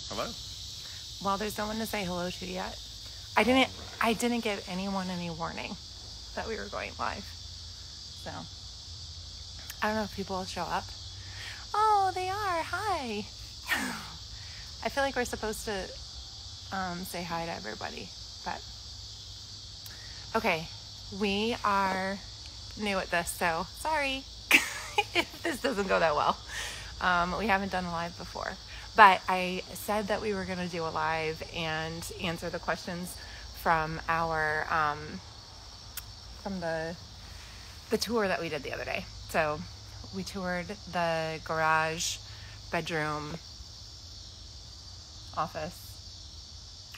Hello. Well, there's no one to say hello to yet. I didn't give anyone any warning that we were going live. So I don't know if people will show up. Oh, they are. Hi. I feel like we're supposed to say hi to everybody, but okay. We are new at this, so sorry if this doesn't go that well. We haven't done a live before, but I said that we were going to do a live and answer the questions from our from the tour that we did the other day. So we toured the garage, bedroom, office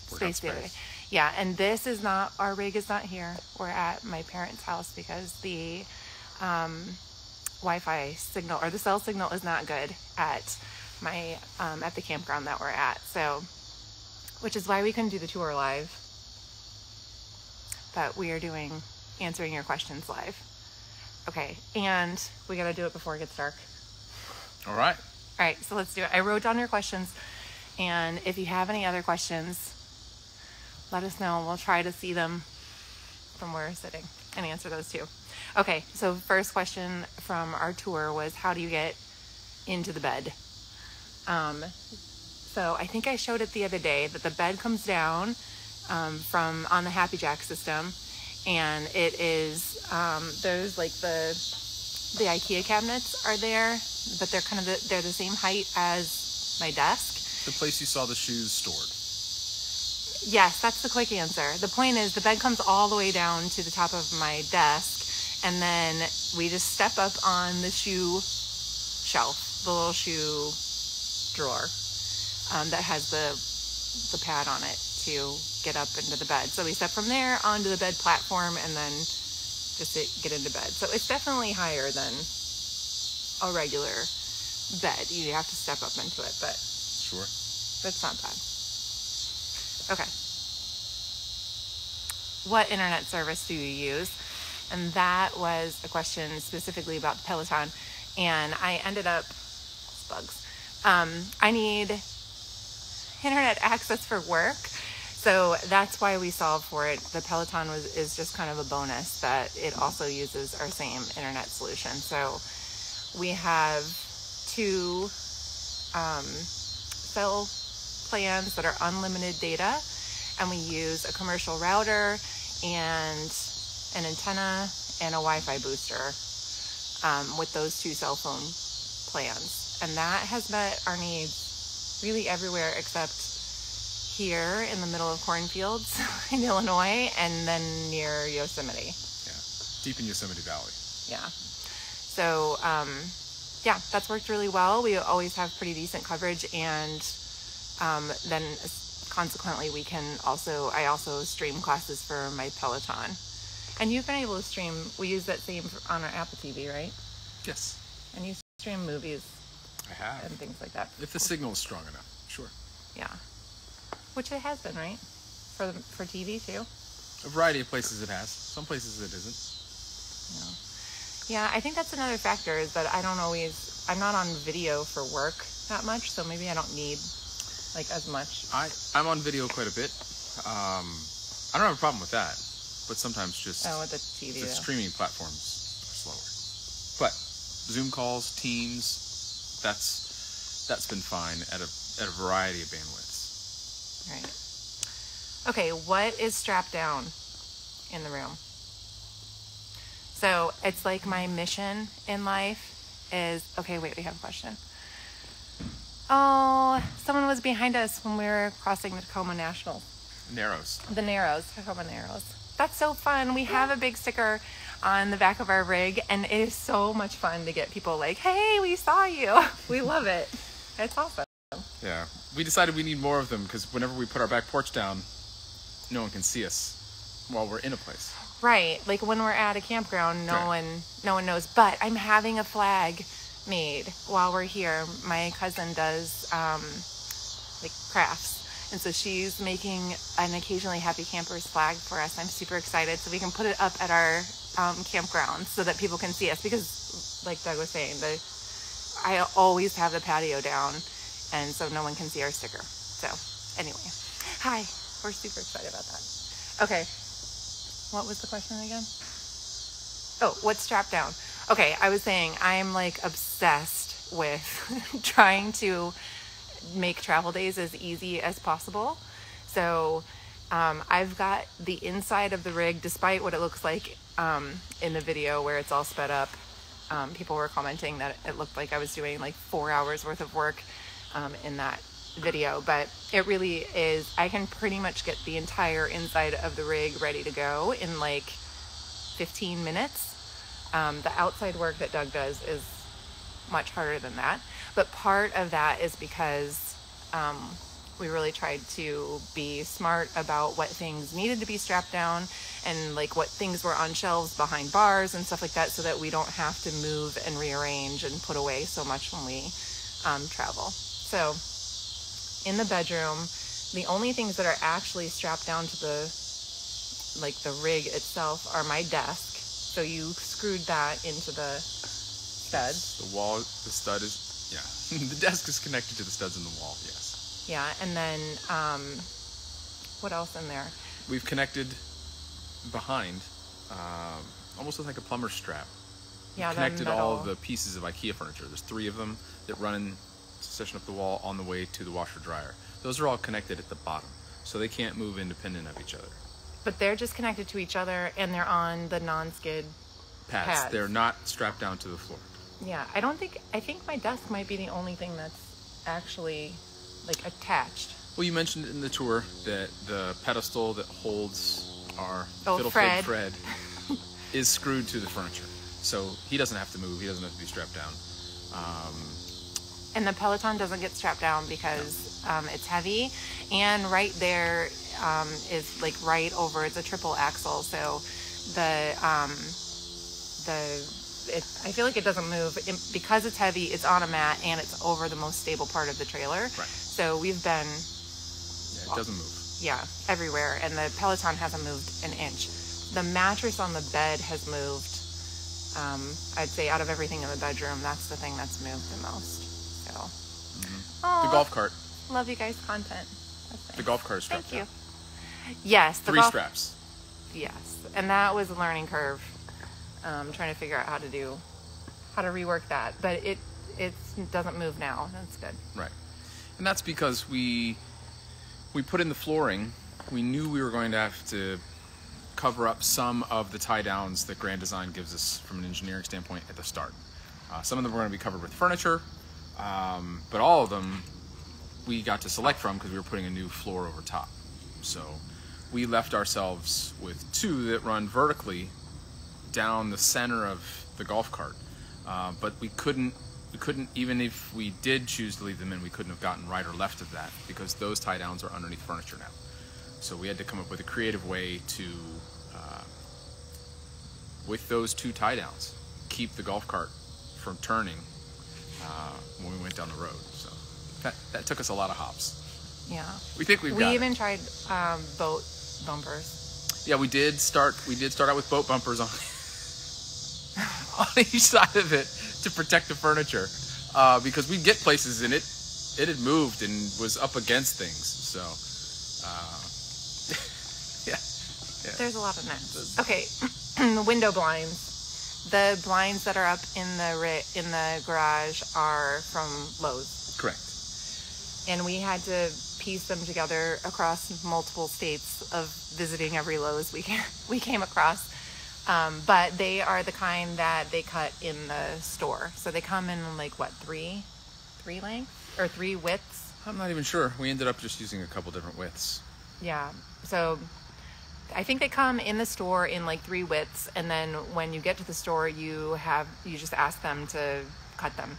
space the other day. Yeah, and this is not, our rig is not here. We're at my parents' house because the Wi-Fi signal or the cell signal is not good at my at the campground that we're at. So, which is why we couldn't do the tour live. But we are answering your questions live. Okay, and we got to do it before it gets dark. All right. All right, so let's do it. I wrote down your questions, and if you have any other questions, let us know. We'll try to see them from where we're sitting and answer those too. Okay, so first question from our tour was, how do you get into the bed? So I think I showed it the other day that the bed comes down from on the Happy Jack system, and it is there's like the IKEA cabinets are there, but they're kind of they're the same height as my desk. The place you saw the shoes stored. Yes, that's the quick answer. The point is the bed comes all the way down to the top of my desk, and then we just step up on the shoe shelf, the little shoe drawer that has the pad on it to get up into the bed. So we step from there onto the bed platform and then just get into bed. So it's definitely higher than a regular bed. You have to step up into it, but Sure. It's not bad. Okay. What internet service do you use? And that was a question specifically about the Peloton. And I ended up, bugs. I need internet access for work. So that's why we solved for it. The Peloton is just kind of a bonus that it also uses our same internet solution. So we have 2 cell plans that are unlimited data, and we use a commercial router and an antenna and a Wi-Fi booster with those 2 cell phone plans. And that has met our needs really everywhere except here in the middle of cornfields in Illinois and then near Yosemite. Yeah, deep in Yosemite Valley. Yeah. So, yeah, that's worked really well. We always have pretty decent coverage, and then consequently I also stream classes for my Peloton. And you've been able to stream, we use that same on our Apple TV, right? Yes. And you stream movies. I have. And things like that. If the signal is strong enough, sure. Yeah. Which it has been, right? For TV too? A variety of places it has. Some places it isn't. Yeah, I think that's another factor is that I'm not on video for work that much, so maybe I don't need like as much. I'm on video quite a bit. I don't have a problem with that, but sometimes just with the TV, the streaming platforms are slower. But Zoom calls, Teams, that's been fine at a variety of bandwidths. Right. Okay, what is strapped down in the room? So it's like my mission in life is, okay, wait, we have a question. Oh, someone was behind us when we were crossing the Tacoma National. Narrows. The Narrows, Tacoma Narrows. That's so fun. We have a big sticker on the back of our rig, and it is so much fun to get people like, hey, we saw you. We love it. It's awesome. Yeah, we decided we need more of them because whenever we put our back porch down, no one can see us while we're in a place. Right, like when we're at a campground, no one knows. But I'm having a flag made while we're here. My cousin does like crafts, and so she's making an occasionally happy campers flag for us. I'm super excited, so we can put it up at our campground so that people can see us. Because, like Doug was saying, I always have the patio down, and so no one can see our sticker. So anyway, hi, we're super excited about that. Okay, what was the question again? Oh, what's strapped down? Okay, I was saying I'm like obsessed with trying to make travel days as easy as possible. So I've got the inside of the rig, despite what it looks like in the video where it's all sped up. People were commenting that it looked like I was doing like 4 hours worth of work in that video, but it really is. I can pretty much get the entire inside of the rig ready to go in like 15 minutes. The outside work that Doug does is much harder than that, but part of that is because we really tried to be smart about what things needed to be strapped down and like what things were on shelves behind bars and stuff like that, so that we don't have to move and rearrange and put away so much when we travel. So in the bedroom, the only things that are actually strapped down to the rig itself are my desk. So you screwed that into the studs. The wall, the stud is, yeah. The desk is connected to the studs in the wall, yes. Yeah, and then what else in there? We've connected behind, almost like a plumber's strap. Yeah, Connected all of the pieces of IKEA furniture. There's 3 of them that run in succession up the wall on the way to the washer dryer. Those are all connected at the bottom, so they can't move independent of each other. But they're just connected to each other, and they're on the non-skid pads. They're not strapped down to the floor. Yeah, I think my desk might be the only thing that's actually like attached. Well, you mentioned in the tour that the pedestal that holds our Fiddle Fred. Fig Fred is screwed to the furniture. So he doesn't have to move. He doesn't have to be strapped down. And the Peloton doesn't get strapped down because it's heavy. And right there is like right over, it's a triple axle. So I feel like it doesn't move. Because it's heavy, it's on a mat, and it's over the most stable part of the trailer. Right. So we've been... Yeah, it doesn't move. Yeah, everywhere. And the Peloton hasn't moved an inch. The mattress on the bed has moved. I'd say out of everything in the bedroom, that's the thing that's moved the most. So, The golf cart. Love you guys' content. That's nice. The golf cart is strapped Thank you. down. Yes, the 3 straps. Yes, and that was a learning curve. Trying to figure out how to rework that, but it doesn't move now. That's good. Right, and that's because we put in the flooring. We knew we were going to have to cover up some of the tie downs that Grand Design gives us from an engineering standpoint at the start. Some of them were going to be covered with furniture, but all of them we got to select from because we were putting a new floor over top. So we left ourselves with 2 that run vertically down the center of the golf cart, but we couldn't, even if we did choose to leave them in, we couldn't have gotten right or left of that because those tie downs are underneath furniture now. So we had to come up with a creative way to, with those 2 tie downs, keep the golf cart from turning when we went down the road. So that took us a lot of hops. Yeah. We think we even tried boat bumpers. Yeah, we did start out with boat bumpers on on each side of it to protect the furniture, because we'd get places and it had moved and was up against things. So yeah. There's a lot of nets. Okay, the window blinds. The blinds that are up in the garage are from Lowe's. Correct. And we had to piece them together across multiple states of visiting every Lowe's we came across. But they are the kind that they cut in the store. So they come in like what, 3 lengths or 3 widths? I'm not even sure. We ended up just using a couple different widths. Yeah. So I think they come in the store in like 3 widths, and then when you get to the store, you just ask them to cut them.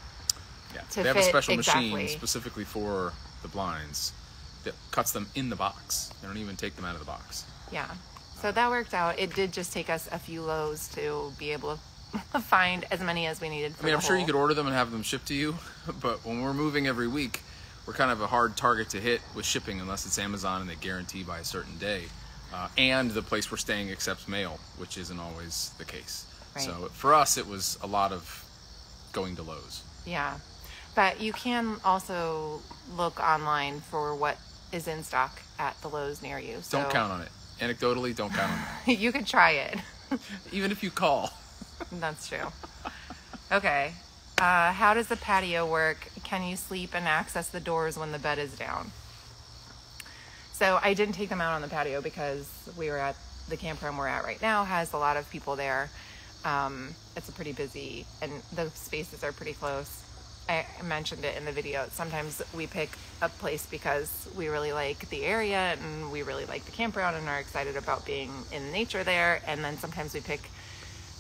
Yeah. To they have a special exactly. machine specifically for the blinds that cuts them in the box. They don't even take them out of the box. Yeah. So that worked out. It did just take us a few Lowe's to be able to find as many as we needed. I'm sure you could order them and have them shipped to you, but when we're moving every week, we're kind of a hard target to hit with shipping unless it's Amazon and they guarantee by a certain day. And the place we're staying accepts mail, which isn't always the case. Right. So for us, it was a lot of going to Lowe's. Yeah. But you can also look online for what is in stock at the Lowe's near you. So Don't count on it. Anecdotally, don't count on it. you could try it. Even if you call. That's true. Okay. How does the patio work? Can you sleep and access the doors when the bed is down? So I didn't take them out on the patio because we were at the campground we're at right now has a lot of people there. It's a pretty busy, and the spaces are pretty close. I mentioned it in the video. Sometimes we pick a place because we really like the area and we really like the campground and are excited about being in nature there. And then sometimes we pick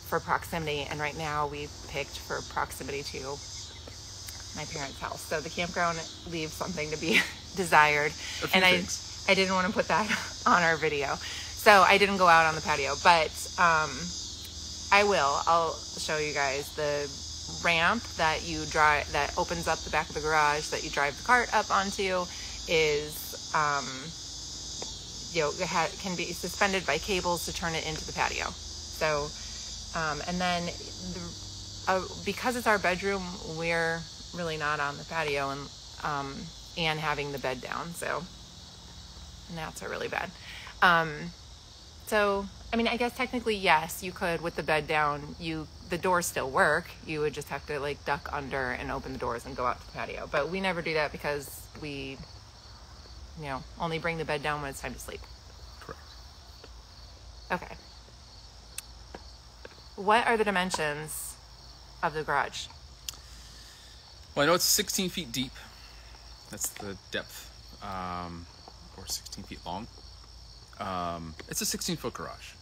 for proximity. And right now we picked for proximity to my parents' house. So the campground leaves something to be desired. And I didn't want to put that on our video. So I didn't go out on the patio, but I will. I'll show you guys the ramp that you drive, that opens up the back of the garage that you drive the cart up onto is, can be suspended by cables to turn it into the patio. So, and then because it's our bedroom, we're really not on the patio and having the bed down. So gnats are really bad. So, I mean, I guess technically, yes, you could with the bed down, the doors still work. You would just have to like duck under and open the doors and go out to the patio. But we never do that because we, only bring the bed down when it's time to sleep. Correct. Okay. What are the dimensions of the garage? Well, I know it's 16 feet deep. That's the depth, or 16 feet long. It's a 16-foot garage.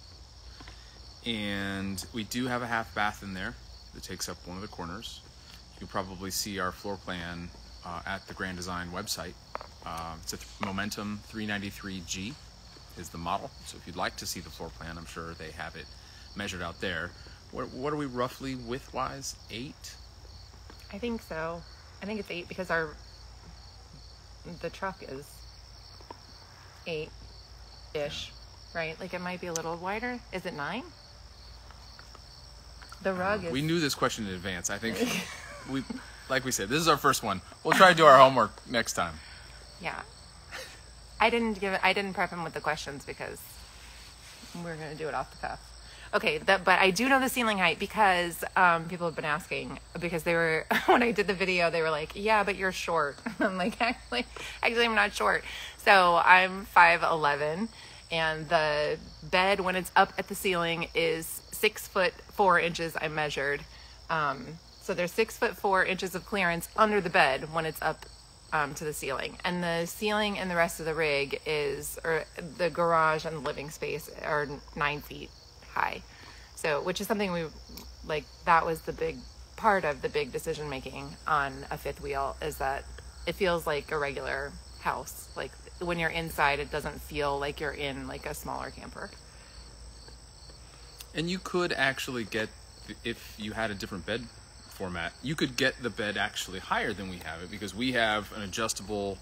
And we do have a half bath in there that takes up one of the corners. You can probably see our floor plan at the Grand Design website. It's a Momentum 393G is the model. So if you'd like to see the floor plan, I'm sure they have it measured out there. What are we roughly width-wise? 8? I think so. I think it's 8 because the truck is 8-ish, yeah. Right? Like it might be a little wider. Is it 9? The rug is... We knew this question in advance. I think like we said, this is our first one. We'll try to do our homework next time. Yeah. I didn't prep him with the questions because we're going to do it off the cuff. Okay, but I do know the ceiling height because people have been asking, because they were, when I did the video, they were like, yeah, but you're short. I'm like, actually I'm not short. So I'm 5'11", and the bed, when it's up at the ceiling, is 6'4" I measured. So there's 6'4" of clearance under the bed when it's up to the ceiling. And the ceiling and the rest of the rig or the garage and the living space are 9 feet high. So, which is something that was the big part of the big decision making on a fifth wheel, is that it feels like a regular house. Like when you're inside, it doesn't feel like you're in like a smaller camper. And you could actually get, if you had a different bed format, you could get the bed actually higher than we have it, because we have an adjustable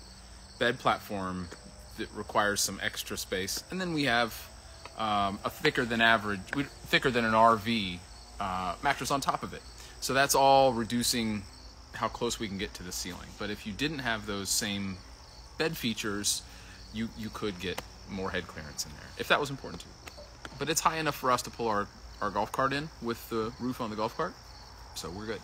bed platform that requires some extra space. And then we have a thicker than an RV mattress on top of it. So that's all reducing how close we can get to the ceiling. But if you didn't have those same bed features, you could get more head clearance in there, if that was important to you. But it's high enough for us to pull our golf cart in with the roof on the golf cart. So we're good.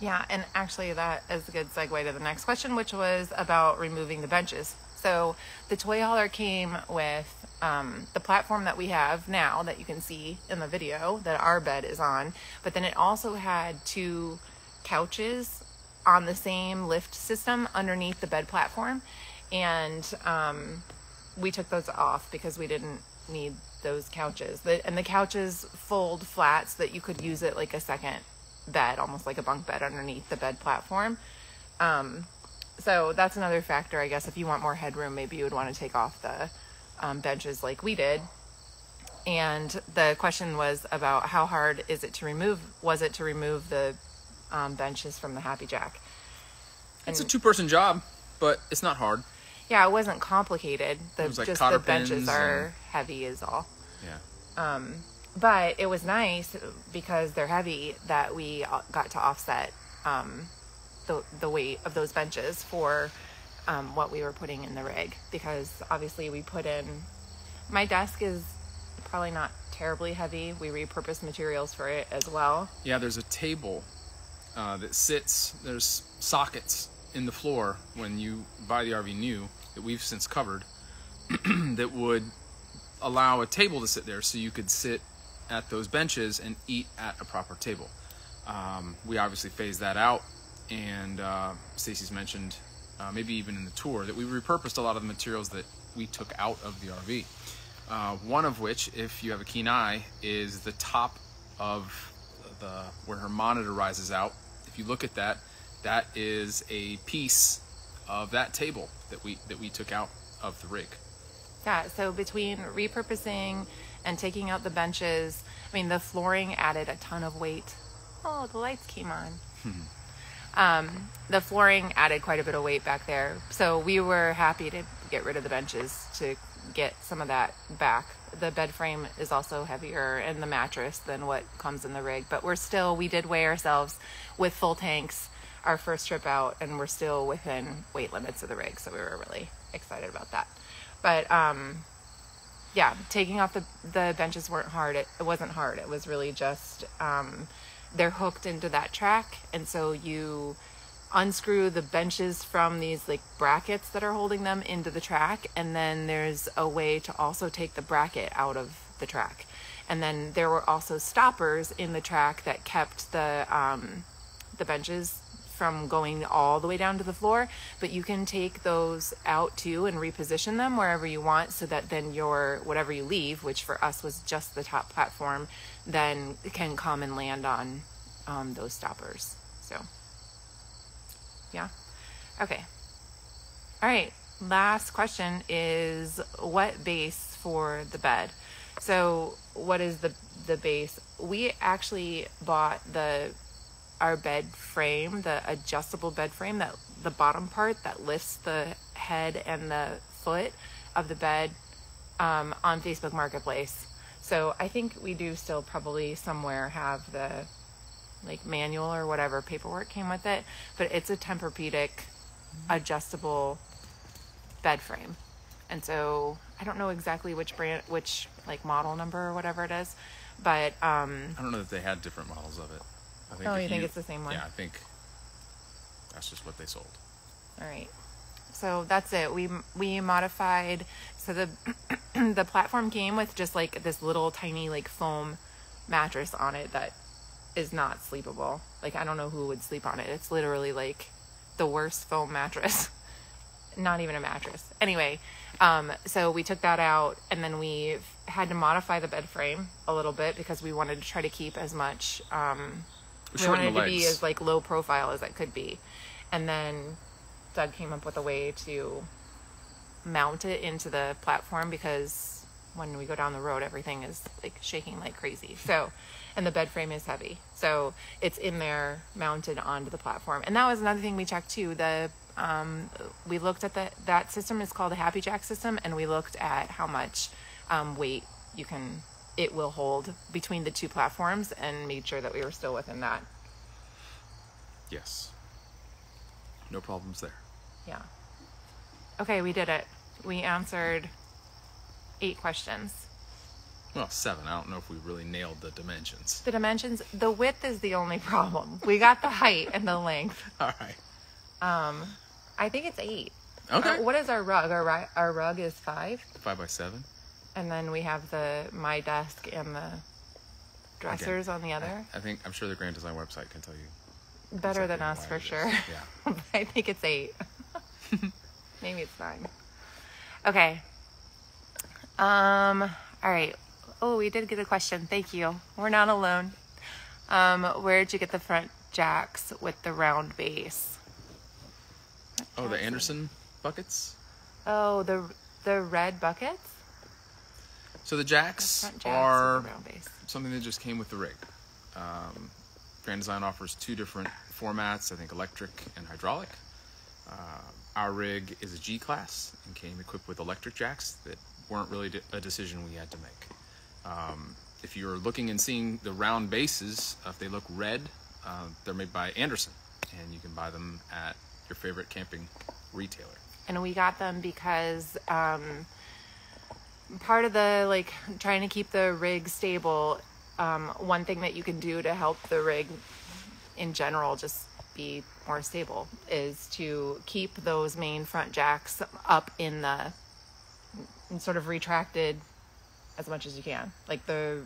Yeah, and actually that is a good segue to the next question, which was about removing the benches. So the toy hauler came with the platform that we have now that you can see in the video that our bed is on, but then it also had 2 couches on the same lift system underneath the bed platform. And we took those off because we didn't need those couches. And the couches fold flat so that you could use it like a second bed, almost like a bunk bed underneath the bed platform. So that's another factor, I guess. If you want more headroom, maybe you would want to take off the benches like we did. And the question was about how hard was it to remove the benches from the Happy Jack. And it's a 2-person job, but it's not hard. Yeah, it wasn't complicated. It was like just cotter the benches pins are heavy is all. Yeah. But it was nice because they're heavy that we got to offset the weight of those benches for what we were putting in the rig, because obviously we put in, my desk is probably not terribly heavy. We repurposed materials for it as well. Yeah, there's a table that sits, there's sockets in the floor when you buy the RV new that we've since covered that would allow a table to sit there so you could sit at those benches and eat at a proper table. We obviously phased that out, and Stacy's mentioned, maybe even in the tour, that we repurposed a lot of the materials that we took out of the RV. One of which, if you have a keen eye, is the top of where her monitor rises out. If you look at that, that is a piece of that table that we took out of the rig. Yeah, so between repurposing and taking out the benches, I mean, the flooring added a ton of weight. Oh, the lights came on. The flooring added quite a bit of weight back there. So we were happy to get rid of the benches to get some of that back. The bed frame is also heavier and the mattress than what comes in the rig. But we did weigh ourselves with full tanks our first trip out, and we're still within weight limits of the rig. So we were really excited about that. But yeah, taking off the benches weren't hard. It wasn't hard. It was really just, they're hooked into that track. And so you unscrew the benches from these like brackets that are holding them into the track. And then there's a way to also take the bracket out of the track. And then there were also stoppers in the track that kept the benches from going all the way down to the floor, but you can take those out too and reposition them wherever you want, so that then whatever you leave, which for us was just the top platform, then can come and land on those stoppers. So yeah. Okay. All right. Last question is, what base for the bed? So what is the base? We actually bought our bed frame, the adjustable bed frame, that the bottom part that lifts the head and the foot of the bed, on Facebook Marketplace. So I think we do still probably somewhere have the like manual or whatever paperwork came with it, but it's a Tempur-Pedic adjustable bed frame. And so I don't know exactly which brand, which like model number or whatever it is, but I don't know that they had different models of it. I think you think it's the same one? Yeah, I think that's just what they sold. All right. So that's it. We modified, so the platform came with just like this little tiny like foam mattress on it that is not sleepable. Like, I don't know who would sleep on it. It's literally like the worst foam mattress. Not even a mattress. Anyway, so we took that out, and then we had to modify the bed frame a little bit because we wanted to try to keep as much, we wanted it to be as like low profile as it could be. And then Doug came up with a way to mount it into the platform, because when we go down the road, everything is like shaking like crazy. So, and the bed frame is heavy. So it's in there mounted onto the platform. And that was another thing we checked too. We looked at that system is called a Happy Jack system. And we looked at how much weight it will hold between the two platforms, and made sure that we were still within that. Yes. No problems there. Yeah. Okay, we did it. We answered 8 questions. Well, 7. I don't know if we really nailed the dimensions. The dimensions, the width is the only problem. We got the height and the length. All right. I think it's 8. Okay. What is our rug? Our rug is 5. 5 by 7. And then we have my desk and the dressers on the other. I'm sure the Grand Design website can tell you. Better than us for sure. Yeah. I think it's 8. Maybe it's 9. Okay. All right. Oh, we did get a question. Thank you. We're not alone. Where'd you get the front jacks with the round base? Oh, the Anderson buckets? Oh, the red buckets? So the jacks are something that just came with the rig. Grand Design offers 2 different formats, I think electric and hydraulic. Our rig is a G-Class and came equipped with electric jacks that weren't really a decision we had to make. If you're looking and seeing the round bases, if they look red, they're made by Anderson. and you can buy them at your favorite camping retailer. And we got them because part of the, like, trying to keep the rig stable, one thing that you can do to help the rig in general just be more stable is to keep those main front jacks up in the sort of retracted as much as you can. Like, the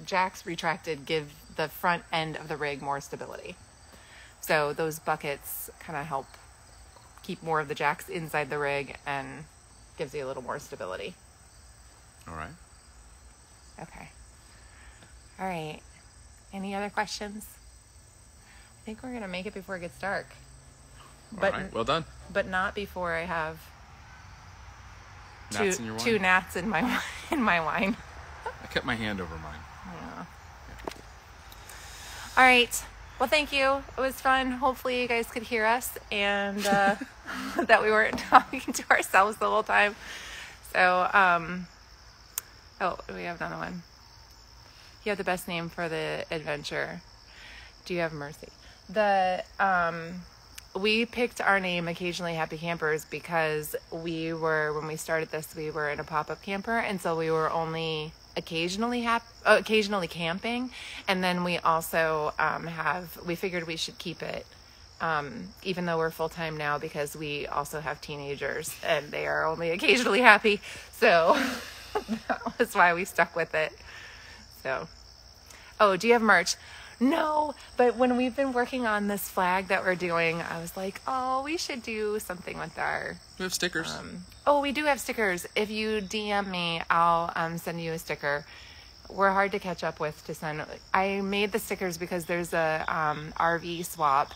jacks retracted give the front end of the rig more stability. So those buckets kind of help keep more of the jacks inside the rig and gives you a little more stability. All right. Okay. All right. Any other questions? I think we're going to make it before it gets dark. All right. Well done. But not before I have Gnats in your wine? 2 gnats in my wine. I kept my hand over mine. Yeah. All right. Well, thank you. It was fun. Hopefully you guys could hear us and that we weren't talking to ourselves the whole time. So, oh, we have another one. You have the best name for the adventure. Do you have mercy? We picked our name Occasionally Happy Campers because when we started this, we were in a pop-up camper, and so we were only occasionally camping. And then we also we figured we should keep it, even though we're full-time now, because we also have teenagers and they are only occasionally happy. So that was why we stuck with it. So, oh, do you have merch? No, but when we've been working on this flag that we're doing, I was like, oh, we should do something with our... We have stickers. Oh, we do have stickers. If you DM me, I'll send you a sticker. We're hard to catch up with to send. I made the stickers because there's a RV swap,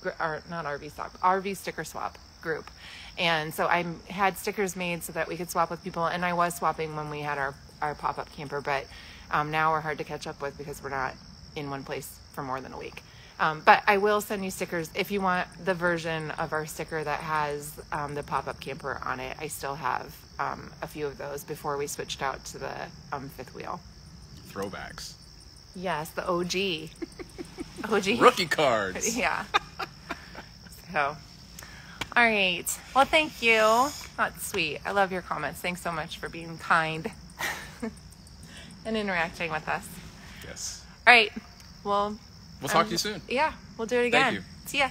RV sticker swap group. And so I had stickers made so that we could swap with people. And I was swapping when we had our pop-up camper, but now we're hard to catch up with because we're not in one place for more than a week. But I will send you stickers if you want the version of our sticker that has the pop-up camper on it. I still have a few of those before we switched out to the fifth wheel. Throwbacks. Yes, the OG. OG. Rookie cards. Yeah. So, all right. Well, thank you. That's sweet. I love your comments. Thanks so much for being kind and interacting with us. Yes. All right. Well, we'll talk to you soon. Yeah, we'll do it again. Thank you. See ya.